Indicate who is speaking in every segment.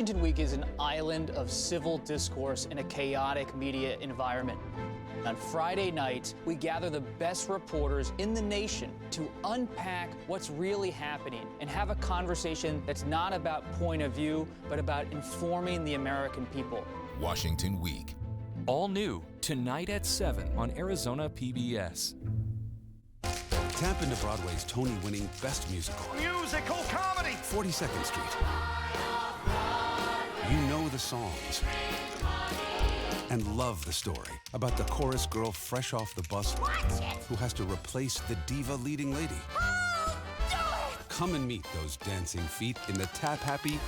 Speaker 1: Washington Week is an island of civil discourse in a chaotic media environment. On Friday night, we gather the best reporters in the nation to unpack what's really happening and have a conversation that's not about point of view, but about informing the American people.
Speaker 2: Washington Week.
Speaker 3: All new tonight at 7 on Arizona PBS.
Speaker 4: Tap into Broadway's Tony-winning Best Musical.
Speaker 5: Musical comedy!
Speaker 4: 42nd Street. You know the songs and love the story about the chorus girl fresh off the bus who has to replace the diva leading lady.
Speaker 6: Oh, do it!
Speaker 4: Come and meet those dancing feet in the tap-happy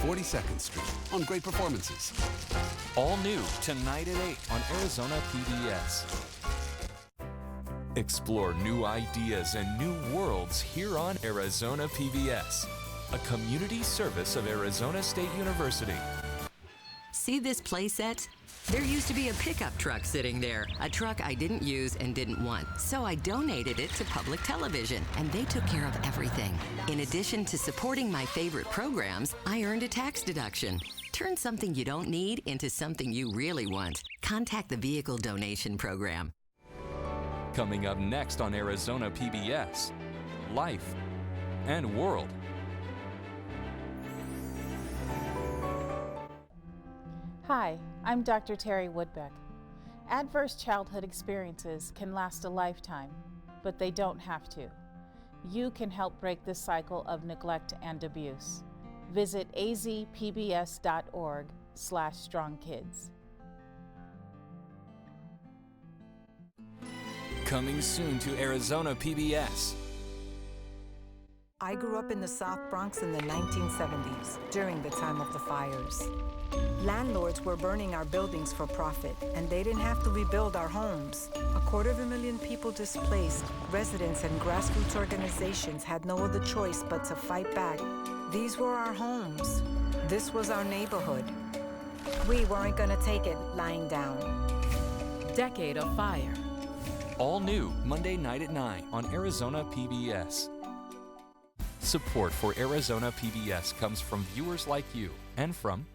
Speaker 4: 42nd Street on Great Performances.
Speaker 3: All new tonight at 8 on Arizona PBS. Explore new ideas and new worlds here on Arizona PBS, a community service of Arizona State University.
Speaker 7: See this playset? There used to be a pickup truck sitting there, a truck I didn't use and didn't want. So I donated it to public television, and they took care of everything. In addition to supporting my favorite programs, I earned a tax deduction. Turn something you don't need into something you really want. Contact the Vehicle Donation Program.
Speaker 3: Coming up next on Arizona PBS, Life and World.
Speaker 8: Hi, I'm Dr. Terry Woodbeck. Adverse childhood experiences can last a lifetime, but they don't have to. You can help break this cycle of neglect and abuse. Visit azpbs.org/strongkids.
Speaker 3: Coming soon to Arizona PBS.
Speaker 9: I grew up in the South Bronx in the 1970s, during the time of the fires. Landlords were burning our buildings for profit, and they didn't have to rebuild our homes. 250,000 people displaced, residents and grassroots organizations had no other choice but to fight back. These were our homes. This was our neighborhood. We weren't gonna take it lying down.
Speaker 10: Decade of Fire.
Speaker 3: All new Monday night at 9 on Arizona PBS. Support for Arizona PBS comes from viewers like you and from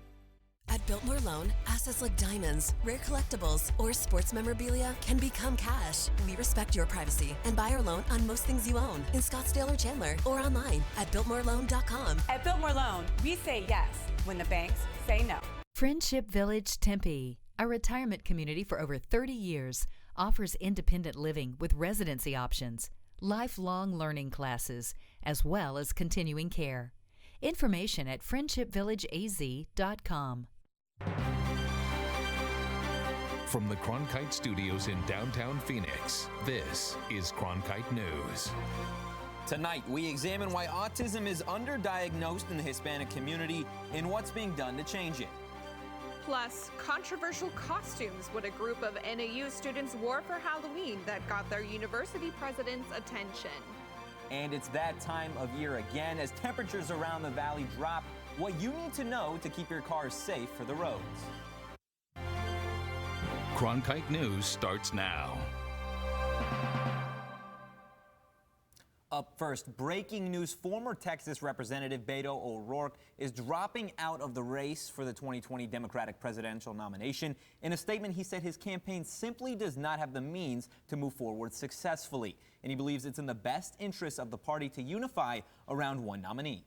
Speaker 11: At Biltmore Loan, assets like diamonds, rare collectibles, or sports memorabilia can become cash. We respect your privacy and buy our loan on most things you own in Scottsdale or Chandler or online at BiltmoreLoan.com.
Speaker 12: At Biltmore Loan, we say yes when the banks say no.
Speaker 10: Friendship Village Tempe, a retirement community for over 30 years, offers independent living with residency options, lifelong learning classes, as well as continuing care. Information at friendshipvillageaz.com.
Speaker 2: From the Cronkite Studios in downtown Phoenix, this is Cronkite News.
Speaker 13: Tonight, we examine why autism is underdiagnosed in the Hispanic community and what's being done to change it.
Speaker 14: Plus, controversial costumes what a group of NAU students wore for Halloween that got their university president's attention.
Speaker 13: And it's that time of year again as temperatures around the valley drop. What you need to know to keep your cars safe for the roads.
Speaker 2: Cronkite News starts now.
Speaker 13: Up first, breaking news. Former Texas Representative Beto O'Rourke is dropping out of the race for the 2020 Democratic presidential nomination. In a statement, he said his campaign simply does not have the means to move forward successfully, and he believes it's in the best interest of the party to unify around one nominee.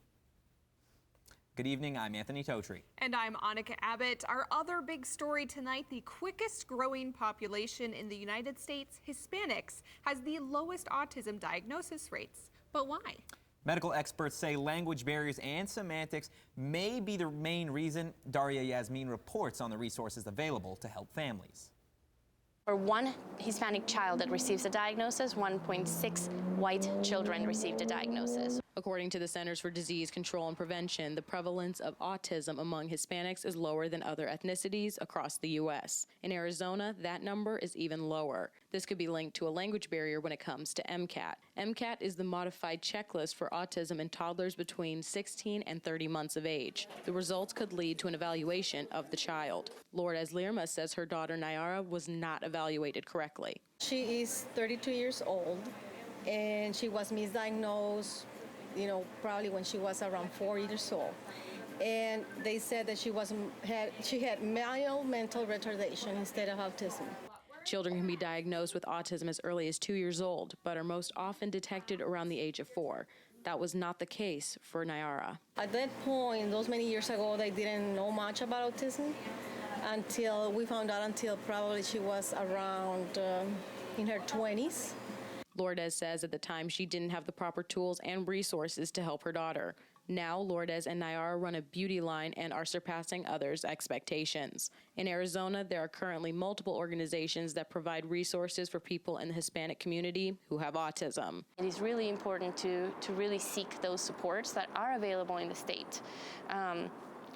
Speaker 13: Good evening, I'm Anthony Totri.
Speaker 14: And I'm Annika Abbott. Our other big story tonight, the quickest growing population in the United States, Hispanics, has the lowest autism diagnosis rates. But why?
Speaker 13: Medical experts say language barriers and semantics may be the main reason. Daria Yasmin reports on the resources available to help families.
Speaker 15: For one Hispanic child that receives a diagnosis, 1.6 white children received a diagnosis.
Speaker 16: According to the Centers for Disease Control and Prevention, the prevalence of autism among Hispanics is lower than other ethnicities across the U.S. In Arizona, that number is even lower. This could be linked to a language barrier when it comes to MCAT. MCAT is the modified checklist for autism in toddlers between 16 and 30 months of age. The results could lead to an evaluation of the child. Lourdes Lirma says her daughter Nayara was not evaluated correctly.
Speaker 17: She is 32 years old, and she was misdiagnosed
Speaker 5: probably when she was around 4 years old. And they said that she had mild mental retardation instead of autism.
Speaker 16: Children can be diagnosed with autism as early as 2 years old, but are most often detected around the age of 4. That was not the case for Nayara.
Speaker 5: At that point, those many years ago, they didn't know much about autism until we found out until probably she was around in her 20s.
Speaker 16: Lourdes says at the time she didn't have the proper tools and resources to help her daughter. Now, Lourdes and Nayara run a beauty line and are surpassing others' expectations. In Arizona, there are currently multiple organizations that provide resources for people in the Hispanic community who have autism.
Speaker 15: It is really important to really seek those supports that are available in the state.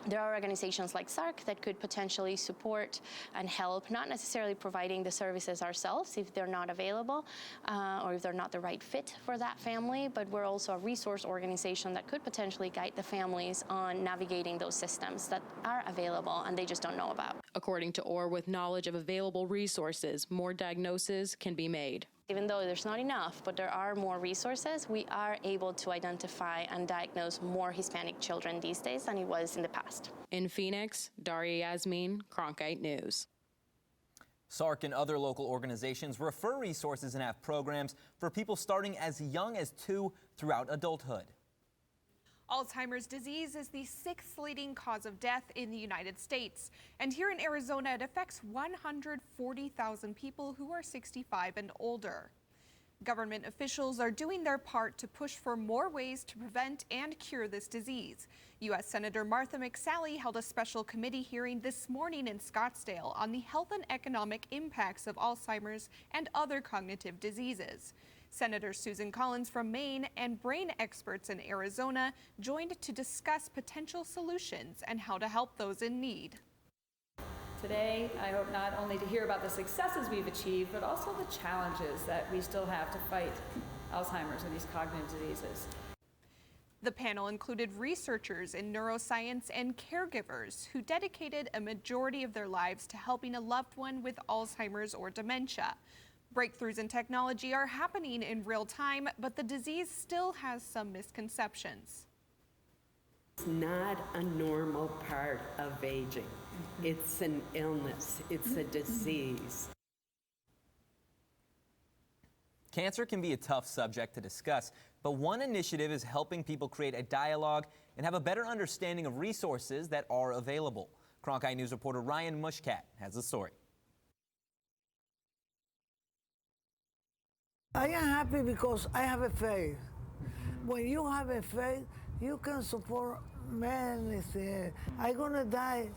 Speaker 15: There are organizations like SARC that could potentially support and help, not necessarily providing the services ourselves if they're not available or if they're not the right fit for that family, but we're also a resource organization that could potentially guide the families on navigating those systems that are available and they just don't know about.
Speaker 16: According to Orr, with knowledge of available resources, more diagnoses can be made.
Speaker 15: Even though there's not enough, but there are more resources, we are able to identify and diagnose more Hispanic children these days than it was in the past.
Speaker 16: In Phoenix, Daria Yasmin, Cronkite News.
Speaker 13: SARC and other local organizations refer resources and have programs for people starting as young as 2 throughout adulthood.
Speaker 14: Alzheimer's disease is the 6th leading cause of death in the United States. And here in Arizona, it affects 140,000 people who are 65 and older. Government officials are doing their part to push for more ways to prevent and cure this disease. U.S. Senator Martha McSally held a special committee hearing this morning in Scottsdale on the health and economic impacts of Alzheimer's and other cognitive diseases. Senator Susan Collins from Maine and brain experts in Arizona joined to discuss potential solutions and how to help those in need.
Speaker 17: Today, I hope not only to hear about the successes we've achieved, but also the challenges that we still have to fight Alzheimer's and these cognitive diseases.
Speaker 14: The panel included researchers in neuroscience and caregivers who dedicated a majority of their lives to helping a loved one with Alzheimer's or dementia. Breakthroughs in technology are happening in real time, but the disease still has some misconceptions.
Speaker 18: It's not a normal part of aging. It's an illness. It's a disease.
Speaker 13: Cancer can be a tough subject to discuss, but one initiative is helping people create a dialogue and have a better understanding of resources that are available. Cronkite News reporter Ryan Mushkat has the story.
Speaker 19: I am happy because I have a faith. When you have a faith, you can support many things. I'm gonna die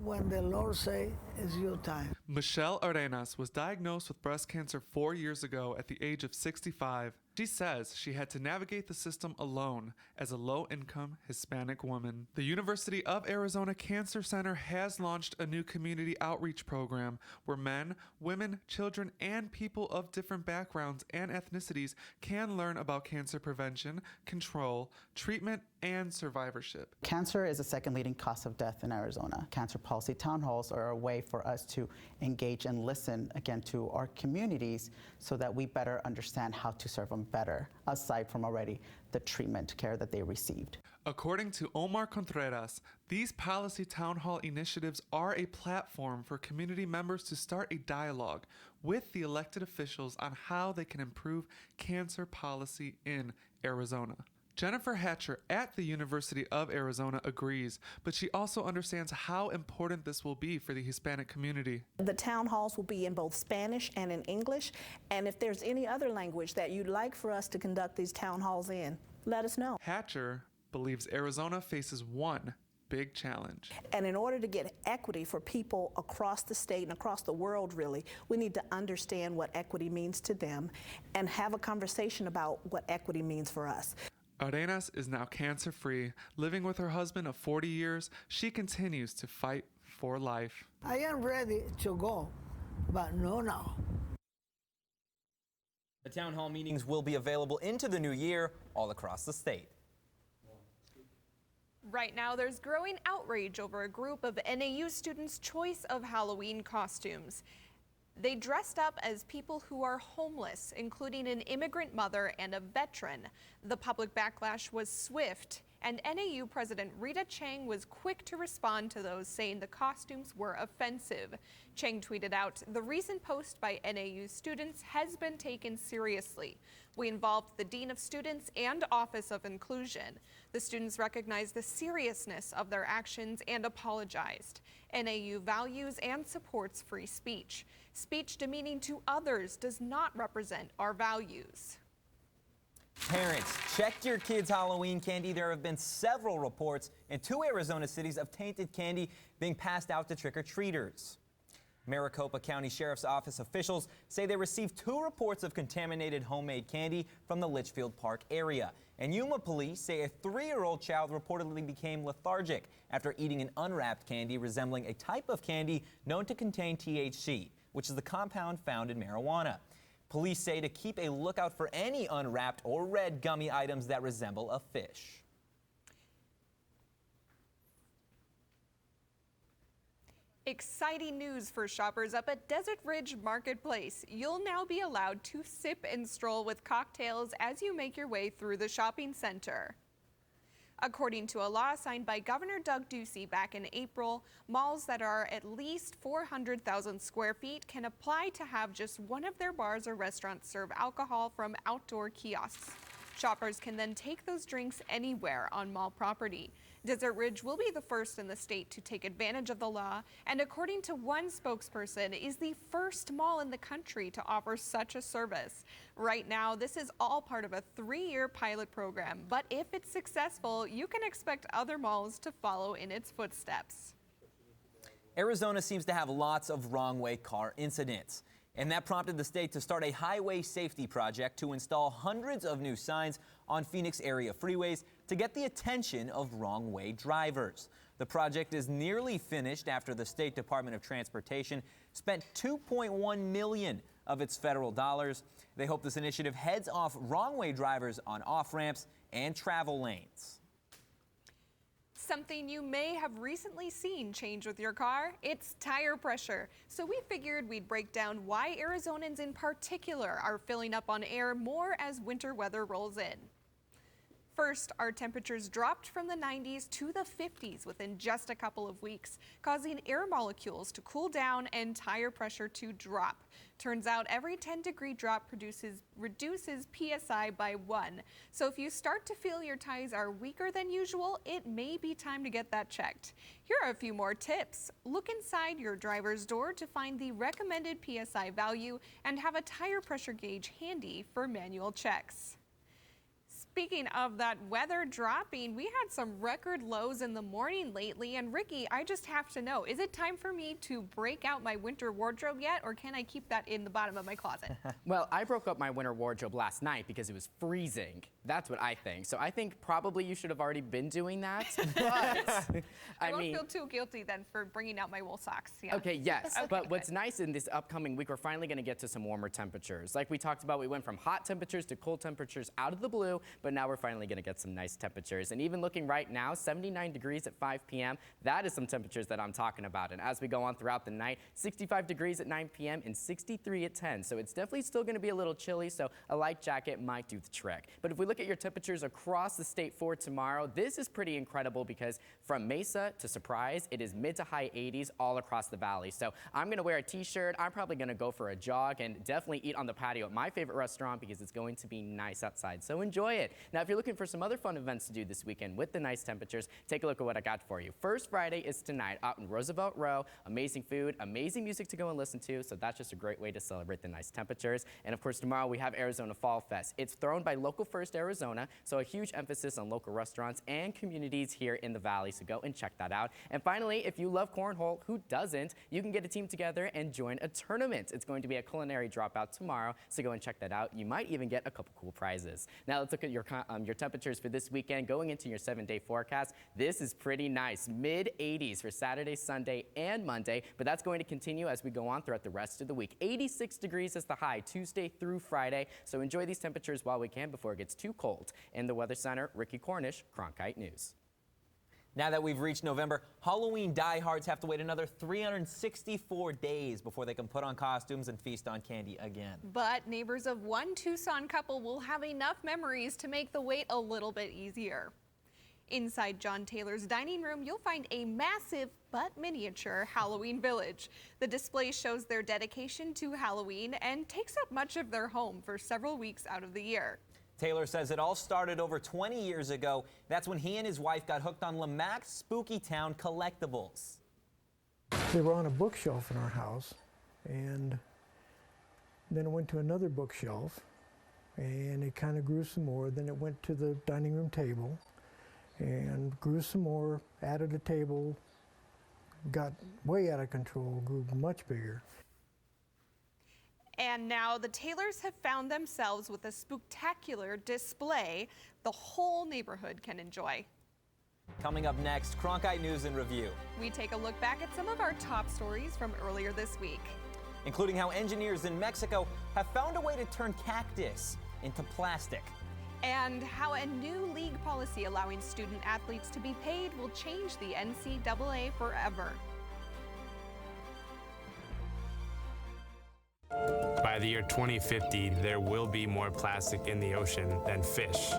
Speaker 19: when the Lord say it's your time.
Speaker 20: Michelle Arenas was diagnosed with breast cancer 4 years ago at the age of 65. She says she had to navigate the system alone as a low-income Hispanic woman. The University of Arizona Cancer Center has launched a new community outreach program where men, women, children, and people of different backgrounds and ethnicities can learn about cancer prevention, control, treatment, and survivorship.
Speaker 21: Cancer is the 2nd leading cause of death in Arizona. Cancer policy town halls are a way for us to engage and listen again to our communities so that we better understand how to serve them better, aside from already the treatment care that they received.
Speaker 20: According to Omar Contreras, these policy town hall initiatives are a platform for community members to start a dialogue with the elected officials on how they can improve cancer policy in Arizona. Jennifer Hatcher at the University of Arizona agrees, but she also understands how important this will be for the Hispanic community.
Speaker 22: The town halls will be in both Spanish and in English, and if there's any other language that you'd like for us to conduct these town halls in, let us know.
Speaker 20: Hatcher believes Arizona faces one big challenge.
Speaker 22: And in order to get equity for people across the state and across the world, really, we need to understand what equity means to them and have a conversation about what equity means for us.
Speaker 20: Arenas is now cancer-free. Living with her husband of 40 years, she continues to fight for life.
Speaker 19: I am ready to go, but no now.
Speaker 13: The town hall meetings will be available into the new year all across the state.
Speaker 14: Right now, there's growing outrage over a group of NAU students' choice of Halloween costumes. They dressed up as people who are homeless, including an immigrant mother and a veteran. The public backlash was swift, and NAU President Rita Chang was quick to respond to those saying the costumes were offensive. Chang tweeted out, "The recent post by NAU students has been taken seriously. We involved the Dean of Students and Office of Inclusion. The students recognized the seriousness of their actions and apologized. NAU values and supports free speech. Speech demeaning to others does not represent our values."
Speaker 13: Parents, check your kids' Halloween candy. There have been several reports in 2 Arizona cities of tainted candy being passed out to trick-or-treaters. Maricopa County Sheriff's Office officials say they received 2 reports of contaminated homemade candy from the Litchfield Park area. And Yuma police say a 3-year-old child reportedly became lethargic after eating an unwrapped candy resembling a type of candy known to contain THC, which is the compound found in marijuana. Police say to keep a lookout for any unwrapped or red gummy items that resemble a fish.
Speaker 14: Exciting news for shoppers up at Desert Ridge Marketplace. You'll now be allowed to sip and stroll with cocktails as you make your way through the shopping center. According to a law signed by Governor Doug Ducey back in April, malls that are at least 400,000 square feet can apply to have just one of their bars or restaurants serve alcohol from outdoor kiosks. Shoppers can then take those drinks anywhere on mall property. Desert Ridge will be the first in the state to take advantage of the law, and according to one spokesperson, is the first mall in the country to offer such a service. Right now, this is all part of a 3-year pilot program, but if it's successful, you can expect other malls to follow in its footsteps.
Speaker 13: Arizona seems to have lots of wrong-way car incidents, and that prompted the state to start a highway safety project to install hundreds of new signs on Phoenix area freeways to get the attention of wrong-way drivers. The project is nearly finished after the State Department of Transportation spent $2.1 million of its federal dollars. They hope this initiative heads off wrong-way drivers on off-ramps and travel lanes.
Speaker 14: Something you may have recently seen change with your car, it's tire pressure. So we figured we'd break down why Arizonans in particular are filling up on air more as winter weather rolls in. First, our temperatures dropped from the 90s to the 50s within just a couple of weeks, causing air molecules to cool down and tire pressure to drop. Turns out every 10-degree drop reduces PSI by 1. So if you start to feel your tires are weaker than usual, it may be time to get that checked. Here are a few more tips. Look inside your driver's door to find the recommended PSI value and have a tire pressure gauge handy for manual checks. Speaking of that weather dropping, we had some record lows in the morning lately. And Ricky, I just have to know, is it time for me to break out my winter wardrobe yet, or can I keep that in the bottom of my closet?
Speaker 1: Well, I broke up my winter wardrobe last night because it was freezing. That's what I think. So I think probably you should have already been doing that. But
Speaker 14: I won't feel too guilty then for bringing out my wool socks. Yeah.
Speaker 1: Okay, yes.
Speaker 14: Okay,
Speaker 1: but what's nice in this upcoming week, we're finally going to get to some warmer temperatures. Like we talked about, we went from hot temperatures to cold temperatures out of the blue, but now we're finally going to get some nice temperatures. And even looking right now, 79 degrees at 5 p.m., that is some temperatures that I'm talking about. And as we go on throughout the night, 65 degrees at 9 p.m. and 63 at 10. So it's definitely still going to be a little chilly, so a light jacket might do the trick. But if we look at your temperatures across the state for tomorrow, this is pretty incredible because from Mesa to Surprise, it is mid to high 80s all across the valley. So I'm going to wear a t-shirt. I'm probably going to go for a jog and definitely eat on the patio at my favorite restaurant because it's going to be nice outside. So enjoy it. Now, if you're looking for some other fun events to do this weekend with the nice temperatures, take a look at what I got for you. First Friday is tonight out in Roosevelt Row. Amazing food, amazing music to go and listen to. So that's just a great way to celebrate the nice temperatures. And of course, tomorrow we have Arizona Fall Fest. It's thrown by Local First Arizona, so a huge emphasis on local restaurants and communities here in the valley. So go and check that out. And finally, if you love cornhole, who doesn't? You can get a team together and join a tournament. It's going to be a culinary dropout tomorrow, so go and check that out. You might even get a couple cool prizes. Now let's look at your temperatures for this weekend. Going into your 7-day forecast, this is pretty nice. Mid-80s for Saturday, Sunday, and Monday, but that's going to continue as we go on throughout the rest of the week. 86 degrees is the high Tuesday through Friday, so enjoy these temperatures while we can before it gets too cold. In the Weather Center, Ricky Cornish, Cronkite News.
Speaker 13: Now that we've reached November, Halloween diehards have to wait another 364 days before they can put on costumes and feast on candy again.
Speaker 14: But neighbors of one Tucson couple will have enough memories to make the wait a little bit easier. Inside John Taylor's dining room, you'll find a massive but miniature Halloween village. The display shows their dedication to Halloween and takes up much of their home for several weeks out of the year.
Speaker 13: Taylor says it all started over 20 years ago. That's when he and his wife got hooked on Lamac's Spooky Town collectibles.
Speaker 4: They were on a bookshelf in our house, and then it went to another bookshelf, and it kind of grew some more. Then it went to the dining room table and grew some more, added a table, got way out of control, grew much bigger.
Speaker 14: And now the Taylors have found themselves with a spooktacular display the whole neighborhood can enjoy.
Speaker 13: Coming up next, Cronkite News in Review.
Speaker 14: We take a look back at some of our top stories from earlier this week,
Speaker 13: including how engineers in Mexico have found a way to turn cactus into plastic,
Speaker 14: and how a new league policy allowing student athletes to be paid will change the NCAA forever.
Speaker 6: By the year 2050, there will be more plastic in the ocean than fish.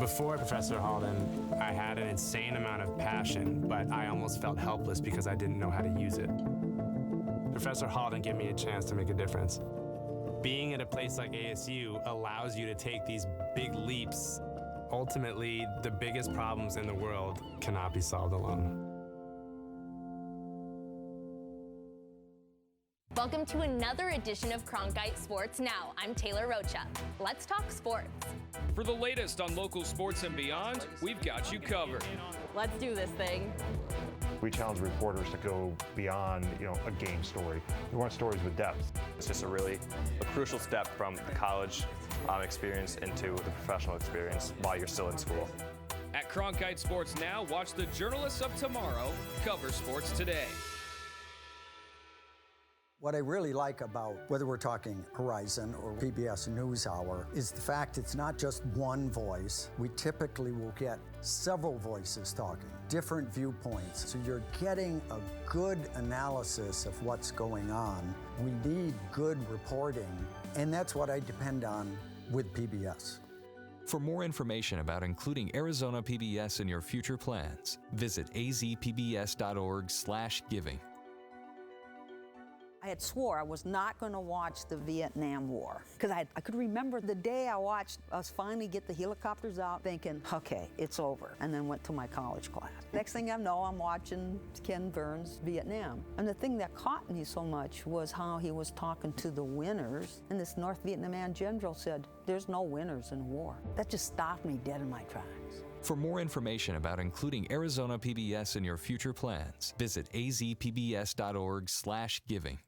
Speaker 6: Before Professor Halden, I had an insane amount of passion, but I almost felt helpless because I didn't know how to use it. Professor Halden gave me a chance to make a difference. Being at a place like ASU allows you to take these big leaps. Ultimately, the biggest problems in the world cannot be solved alone.
Speaker 23: Welcome to another edition of Cronkite Sports Now. I'm Taylor Rocha. Let's talk sports.
Speaker 24: For the latest on local sports and beyond, we've got you covered.
Speaker 23: Let's do this thing.
Speaker 25: We challenge reporters to go beyond, a game story. We want stories with depth.
Speaker 26: It's just a crucial step from the college experience into the professional experience while you're still in school.
Speaker 24: At Cronkite Sports Now, watch the journalists of tomorrow cover sports today.
Speaker 27: What I really like about whether we're talking Horizon or PBS NewsHour is the fact it's not just one voice. We typically will get several voices talking, different viewpoints. So you're getting a good analysis of what's going on. We need good reporting, and that's what I depend on with PBS.
Speaker 3: For more information about including Arizona PBS in your future plans, visit azpbs.org/giving.
Speaker 28: I had swore I was not going to watch the Vietnam War because I could remember the day I watched us finally get the helicopters out thinking, okay, it's over, and then went to my college class. Next thing I know, I'm watching Ken Burns' Vietnam. And the thing that caught me so much was how he was talking to the winners, and this North Vietnamese general said, there's no winners in war. That just stopped me dead in my tracks.
Speaker 3: For more information about including Arizona PBS in your future plans, visit azpbs.org/giving.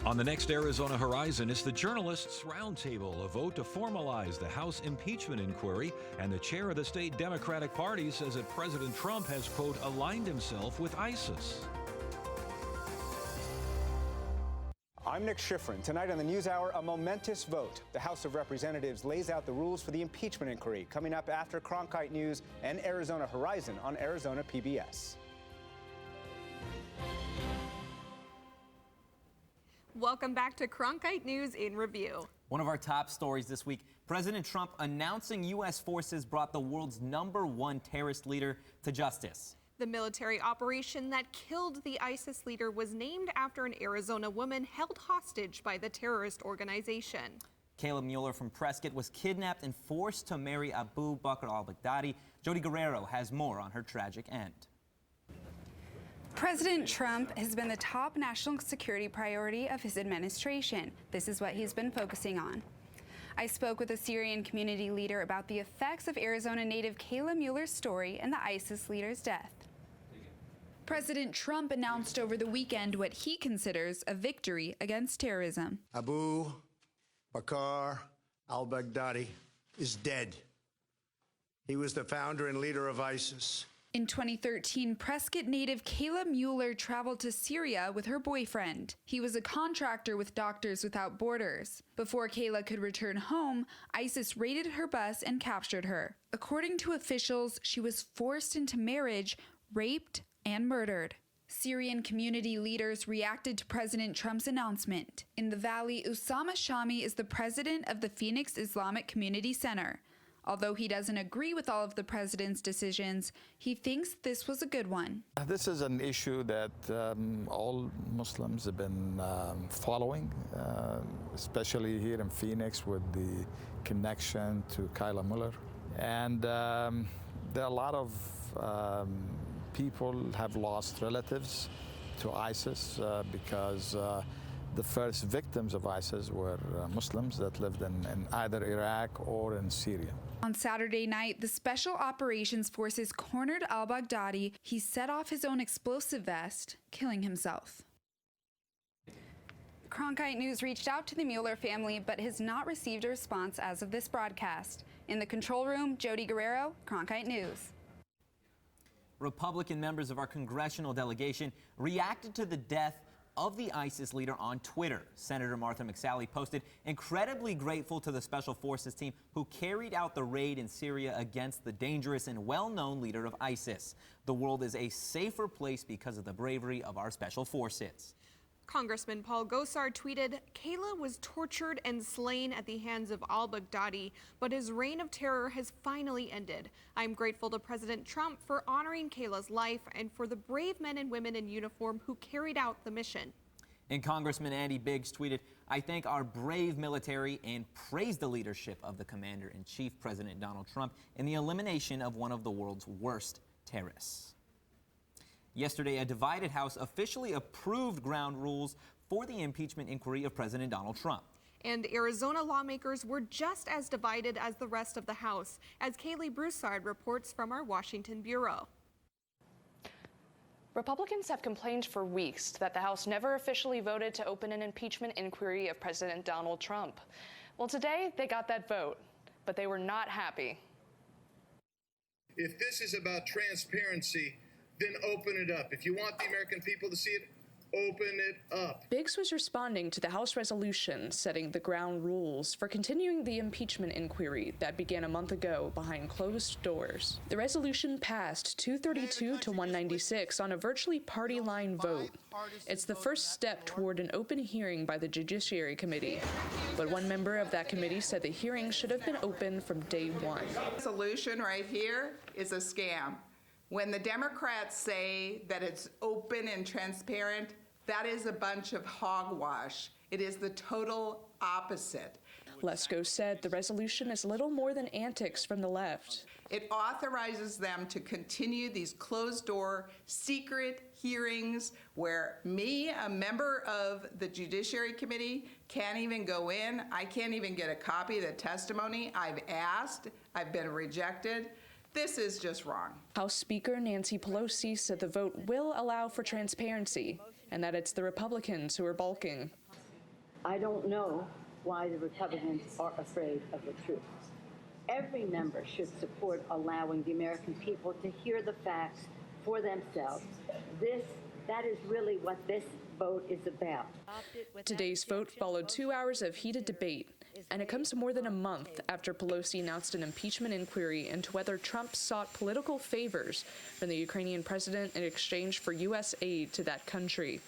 Speaker 29: On the next Arizona Horizon is the Journalists' Roundtable, a vote to formalize the House impeachment inquiry, and the chair of the state Democratic Party says that President Trump has, quote, aligned himself with ISIS.
Speaker 30: I'm Nick Schifrin. Tonight on the NewsHour, a momentous vote. The House of Representatives lays out the rules for the impeachment inquiry, coming up after Cronkite News and Arizona Horizon on Arizona PBS.
Speaker 14: Welcome back to Cronkite News in Review.
Speaker 13: One of our top stories this week, President Trump announcing U.S. forces brought the world's #1 terrorist leader to justice.
Speaker 14: The military operation that killed the ISIS leader was named after an Arizona woman held hostage by the terrorist organization.
Speaker 13: Kayla Mueller from Prescott was kidnapped and forced to marry Abu Bakr al-Baghdadi. Jody Guerrero has more on her tragic end.
Speaker 31: President Trump has been the top national security priority of his administration. This is what he's been focusing on. I spoke with a Syrian community leader about the effects of Arizona native Kayla Mueller's story and the ISIS leader's death. President Trump announced over the weekend what he considers a victory against terrorism.
Speaker 32: Abu Bakr al-Baghdadi is dead. He was the founder and leader of ISIS.
Speaker 31: In 2013, Prescott native Kayla Mueller traveled to Syria with her boyfriend. He was a contractor with Doctors Without Borders. Before Kayla could return home, ISIS raided her bus and captured her. According to officials, she was forced into marriage, raped, and murdered. Syrian community leaders reacted to President Trump's announcement. In the Valley, Usama Shami is the president of the Phoenix Islamic Community Center. Although he doesn't agree with all of the president's decisions, he thinks this was a good one.
Speaker 2: This is an issue that all Muslims have been following, especially here in Phoenix with the connection to Kayla Mueller. And there are a lot of people have lost relatives to ISIS because the first victims of ISIS were Muslims that lived in either Iraq or in Syria.
Speaker 31: On Saturday night, the Special Operations Forces cornered al-Baghdadi. He set off his own explosive vest, killing himself. Cronkite News reached out to the Mueller family, but has not received a response as of this broadcast. In the control room, Jody Guerrero, Cronkite News.
Speaker 13: Republican members of our congressional delegation reacted to the death of the ISIS leader on Twitter. Senator Martha McSally posted, "Incredibly grateful to the Special Forces team who carried out the raid in Syria against the dangerous and well-known leader of ISIS. The world is a safer place because of the bravery of our Special Forces."
Speaker 14: Congressman Paul Gosar tweeted, "Kayla was tortured and slain at the hands of al-Baghdadi, but his reign of terror has finally ended. I'm grateful to President Trump for honoring Kayla's life and for the brave men and women in uniform who carried out the mission."
Speaker 13: And Congressman Andy Biggs tweeted, "I thank our brave military and praise the leadership of the Commander-in-Chief, President Donald Trump, in the elimination of one of the world's worst terrorists." Yesterday, a divided House officially approved ground rules for the impeachment inquiry of President Donald Trump.
Speaker 14: And Arizona lawmakers were just as divided as the rest of the House, as Kaylee Broussard reports from our Washington bureau.
Speaker 5: Republicans have complained for weeks that the House never officially voted to open an impeachment inquiry of President Donald Trump. Well, today they got that vote, but they were not happy.
Speaker 7: If this is about transparency, then open it up. If you want the American people to see it, open it up.
Speaker 5: Biggs was responding to the House resolution setting the ground rules for continuing the impeachment inquiry that began a month ago behind closed doors. The resolution passed 232 to 196 on a virtually party-line vote. It's the first step toward an open hearing by the Judiciary Committee. But one member of that committee said the hearing should have been open from day one.
Speaker 8: The solution right here is a scam. When the Democrats say that it's open and transparent, that is a bunch of hogwash. It is the total opposite.
Speaker 5: Lesko said the resolution is little more than antics from the left.
Speaker 8: It authorizes them to continue these closed-door, secret hearings where me, a member of the Judiciary Committee, can't even go in. I can't even get a copy of the testimony. I've asked. I've been rejected. This is just wrong.
Speaker 5: House Speaker Nancy Pelosi said the vote will allow for transparency and that it's the Republicans who are balking.
Speaker 9: I don't know why the Republicans are afraid of the truth. Every member should support allowing the American people to hear the facts for themselves. That is really what this vote is about.
Speaker 5: Today's vote followed 2 hours of heated debate, and it comes more than a month after Pelosi announced an impeachment inquiry into whether Trump sought political favors from the Ukrainian president in exchange for U.S. aid to that country.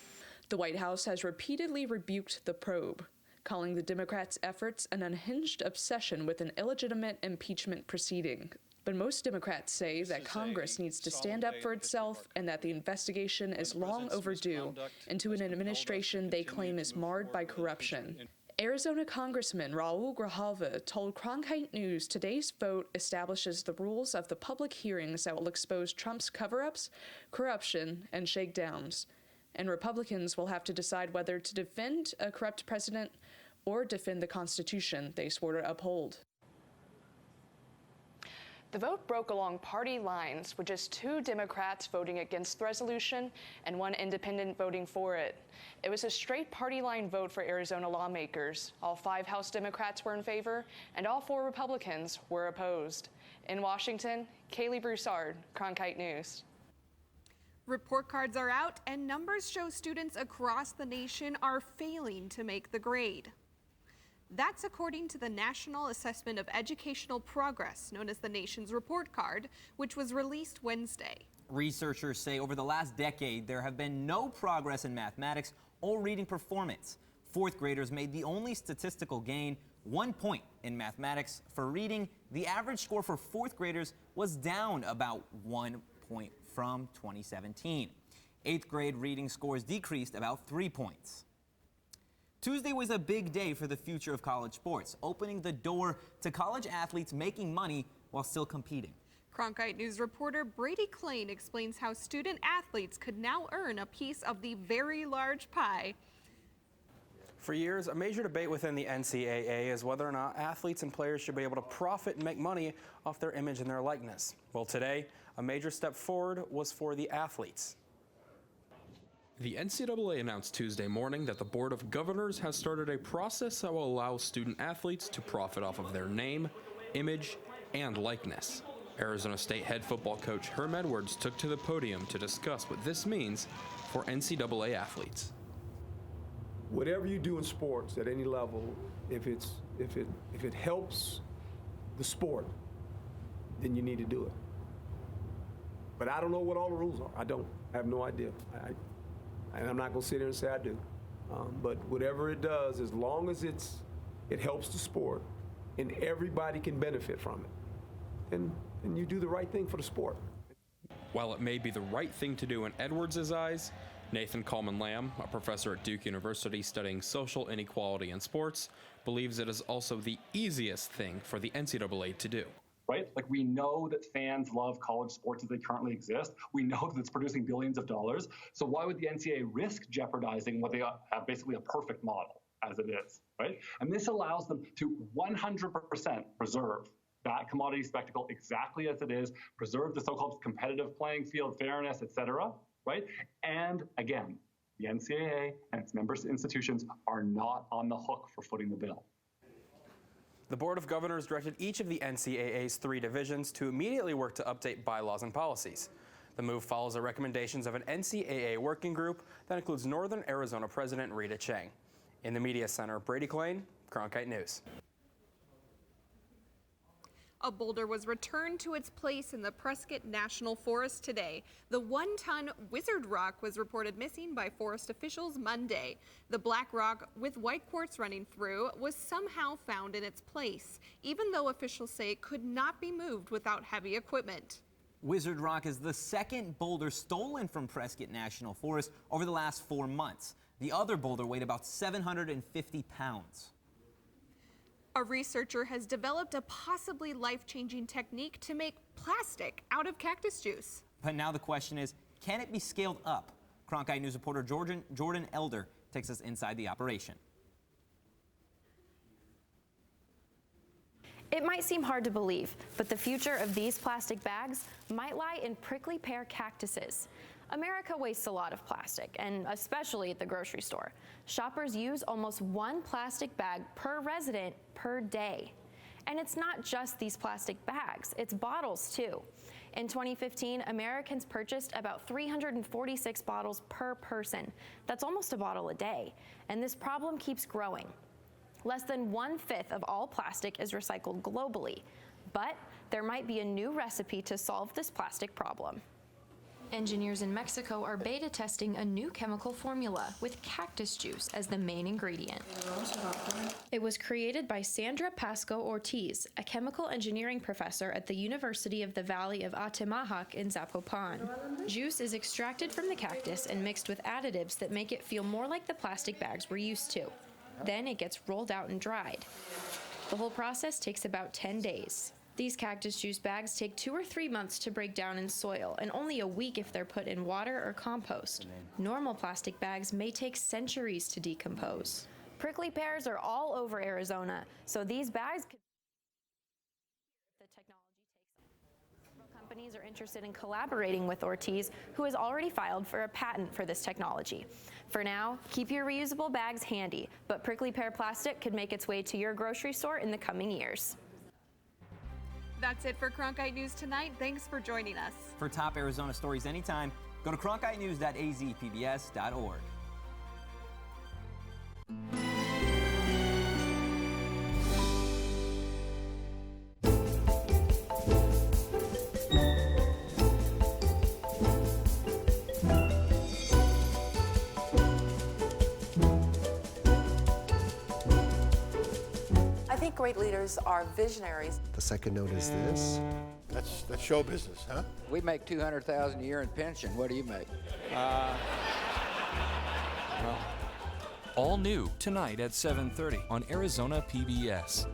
Speaker 5: The White House has repeatedly rebuked the probe, calling the Democrats' efforts an unhinged obsession with an illegitimate impeachment proceeding. But most Democrats say that Congress needs to stand up for itself and that the investigation is long overdue into an administration they claim is marred by corruption. Arizona Congressman Raul Grijalva told Cronkite News today's vote establishes the rules of the public hearings that will expose Trump's cover-ups, corruption, and shakedowns. And Republicans will have to decide whether to defend a corrupt president or defend the Constitution they swore to uphold. The vote broke along party lines, with just 2 Democrats voting against the resolution and 1 independent voting for it. It was a straight party line vote for Arizona lawmakers. All 5 House Democrats were in favor, and all 4 Republicans were opposed. In Washington, Kaylee Broussard, Cronkite News.
Speaker 14: Report cards are out, and numbers show students across the nation are failing to make the grade. That's according to the National Assessment of Educational Progress, known as the nation's report card, which was released Wednesday.
Speaker 13: Researchers say over the last decade, there have been no progress in mathematics or reading performance. Fourth graders made the only statistical gain, 1 point in mathematics. For reading, the average score for fourth graders was down about 1 point from 2017. Eighth grade reading scores decreased about 3 points. Tuesday was a big day for the future of college sports, opening the door to college athletes making money while still competing.
Speaker 14: Cronkite News reporter Brady Klain explains how student athletes could now earn a piece of the very large pie.
Speaker 1: For years, a major debate within the NCAA is whether or not athletes and players should be able to profit and make money off their image and their likeness. Well, today, a major step forward was for the athletes.
Speaker 10: The NCAA announced Tuesday morning that the Board of Governors has started a process that will allow student athletes to profit off of their name, image, and likeness. Arizona State head football coach Herm Edwards took to the podium to discuss what this means for NCAA athletes.
Speaker 11: Whatever you do in sports at any level, if it helps the sport, then you need to do it. But I don't know what all the rules are. I have no idea. And I'm not going to sit here and say I do. But whatever it does, as long as it helps the sport and everybody can benefit from it, then you do the right thing for the sport.
Speaker 10: While it may be the right thing to do in Edwards' eyes, Nathan Coleman-Lamb, a professor at Duke University studying social inequality in sports, believes it is also the easiest thing for the NCAA to do.
Speaker 12: Right? Like, we know that fans love college sports as they currently exist. We know that it's producing billions of dollars. So why would the NCAA risk jeopardizing what they have basically a perfect model as it is, right? And this allows them to 100% preserve that commodity spectacle exactly as it is, preserve the so-called competitive playing field, fairness, et cetera, right? And again, the NCAA and its member institutions are not on the hook for footing the bill.
Speaker 1: The Board of Governors directed each of the NCAA's 3 divisions to immediately work to update bylaws and policies. The move follows the recommendations of an NCAA working group that includes Northern Arizona President Rita Chang. In the Media Center, Brady Klain, Cronkite News.
Speaker 14: A boulder was returned to its place in the Prescott National Forest today. The 1-ton wizard rock was reported missing by forest officials Monday. The black rock with white quartz running through was somehow found in its place, even though officials say it could not be moved without heavy equipment.
Speaker 13: Wizard rock is the second boulder stolen from Prescott National Forest over the last 4 months. The other boulder weighed about 750 pounds.
Speaker 14: A researcher has developed a possibly life-changing technique to make plastic out of cactus juice.
Speaker 13: But now the question is, can it be scaled up? Cronkite News reporter Jordan Elder takes us inside the operation.
Speaker 15: It might seem hard to believe, but the future of these plastic bags might lie in prickly pear cactuses. America wastes a lot of plastic, and especially at the grocery store. Shoppers use almost 1 plastic bag per resident per day. And it's not just these plastic bags, it's bottles too. In 2015, Americans purchased about 346 bottles per person. That's almost a bottle a day. And this problem keeps growing. Less than 1/5 of all plastic is recycled globally. But there might be a new recipe to solve this plastic problem. Engineers in Mexico are beta testing a new chemical formula with cactus juice as the main ingredient. It was created by Sandra Pasco Ortiz, a chemical engineering professor at the University of the Valley of Atemajac in Zapopan. Juice is extracted from the cactus and mixed with additives that make it feel more like the plastic bags we're used to. Then it gets rolled out and dried. The whole process takes about 10 days. These cactus juice bags take 2 or 3 months to break down in soil, and only a week if they're put in water or compost. Normal plastic bags may take centuries to decompose. Prickly pears are all over Arizona, so these bags could... The technology takes... Several companies are interested in collaborating with Ortiz, who has already filed for a patent for this technology. For now, keep your reusable bags handy, but prickly pear plastic could make its way to your grocery store in the coming years.
Speaker 14: That's it for Cronkite News tonight. Thanks for joining us.
Speaker 13: For top Arizona stories anytime, go to cronkitenews.azpbs.org.
Speaker 4: I think great leaders are visionaries.
Speaker 6: The second note is this.
Speaker 16: That's show business, huh?
Speaker 17: We make $200,000 a year in pension. What do you make?
Speaker 3: All new tonight at 7:30 on Arizona PBS.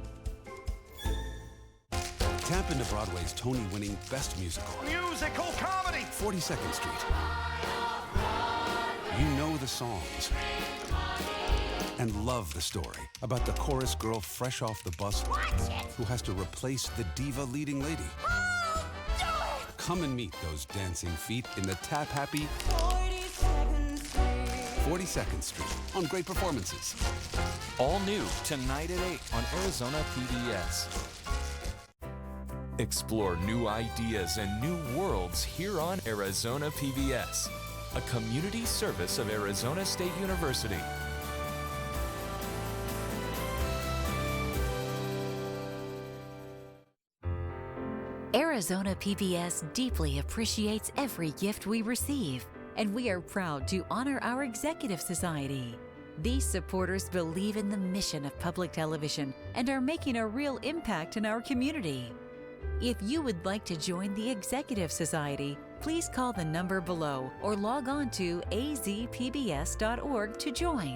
Speaker 18: Tap into Broadway's Tony-winning Best Musical.
Speaker 16: Musical comedy!
Speaker 18: 42nd Street. You know the songs and love the story about the chorus girl fresh off the bus who has to replace the diva leading lady. Come and meet those dancing feet in the tap-happy 42nd Street on Great Performances.
Speaker 3: All new tonight at 8 on Arizona PBS. Explore new ideas and new worlds here on Arizona PBS, a community service of Arizona State University.
Speaker 19: Arizona PBS deeply appreciates every gift we receive, and we are proud to honor our Executive Society. These supporters believe in the mission of public television and are making a real impact in our community. If you would like to join the Executive Society, please call the number below or log on to azpbs.org to join.